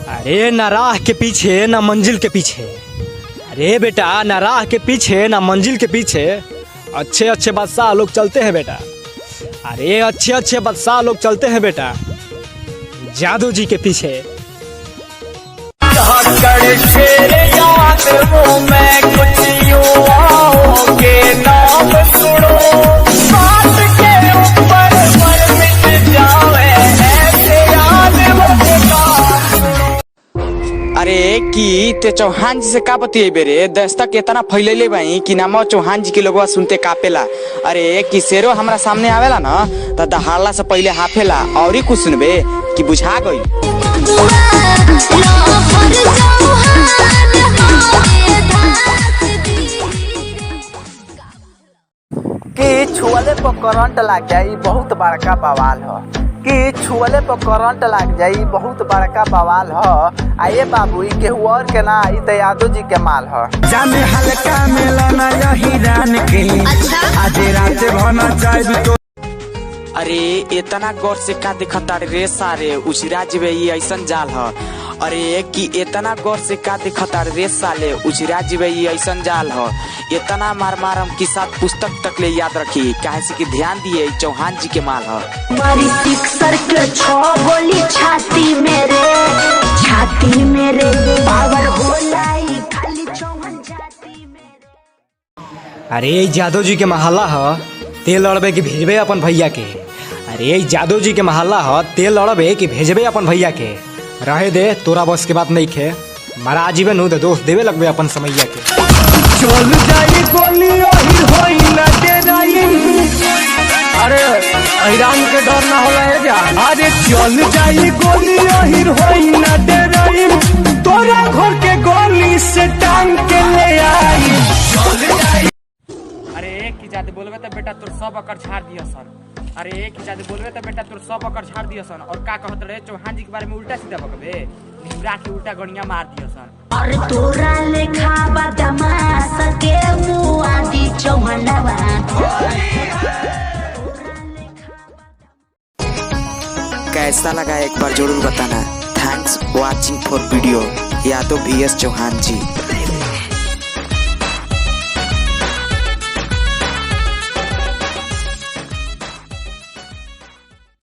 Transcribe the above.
अरे ना राह के पीछे ना मंजिल के पीछे। अरे बेटा ना राह के पीछे ना मंजिल के पीछे अच्छे अच्छे बादशाह लोग चलते हैं बेटा। अरे अच्छे अच्छे बादशाह लोग चलते हैं बेटा जादू जी के पीछे। अरे कि ते चौहान जी से का बतियेबे रे? दस्तक इतना फैलैले बाई कि नाम चौहान जी के लोगवा सुनते कापेला। अरे कि शेरो हमरा सामने आवेला ना त दहाड़ला से पहले हाफेला और ही कुछ सुनबे कि बुझा गई। कि छुअले पर करंट लग जाई बहुत बड़का बवाल हो। कि छुअले पर करंट लग जाई बहुत बड़का बवाल हो। आइए बाबू केहू और के ना आई तो यादव जी के माल हो। जाने हल्का मिलना यही रान के आज रात भना चाहे तो। अरे इतना गौर से का देखता रे सारे उजरा जीवे ये ऐसन जाल ह। अरे कि इतना गौर से का देखता रे साले उजरा जीवे ये ऐसन जाल ह। इतना मार मारम की साथ पुस्तक तक ले याद रखी काहे से कि ध्यान दिए चौहान जी के माल ह। मारी सिक्सर के 6 गोली छाती मेरे पावर होलाई खाली चौहान जाती मेरे। अरे जादू जी के महल्ला ह ते लड़बे कि भेजबे अपन भैया के। अरे जादू जी के महल्ला ह ते लड़बे कि भेजबे अपन भैया के। रहे दे तोरा बस के बात नहीं खे मारा जीवन हो दोष देवे लगबे अपन समैया के। चल जाई गोली ओही होई ना डेराई। अरे ऐरान के डर ना होला है जा। अरे चल जाई गोली ओही होई ना डेराई तोरा घर के गोली से टांग के ले आई। चल जाई। अरे एक की जाते बोलबे तो बेटा तोर सब अकर झाड़ दिया सन। अरे एक की जाते बोलबे तो बेटा तोर सब अकर झाड़ दिया सन। और का कहत रहे चौहान जी के बारे में उल्टा सीधा बकबे निमरा के उल्टा गणिया मार दिया सन। और तोरा लेखा बदमाश के मुँह आदि चौहानवा। कैसा लगा एक बार जरूर बताना। Thanks watching for video Yadav VS Chauhan जी।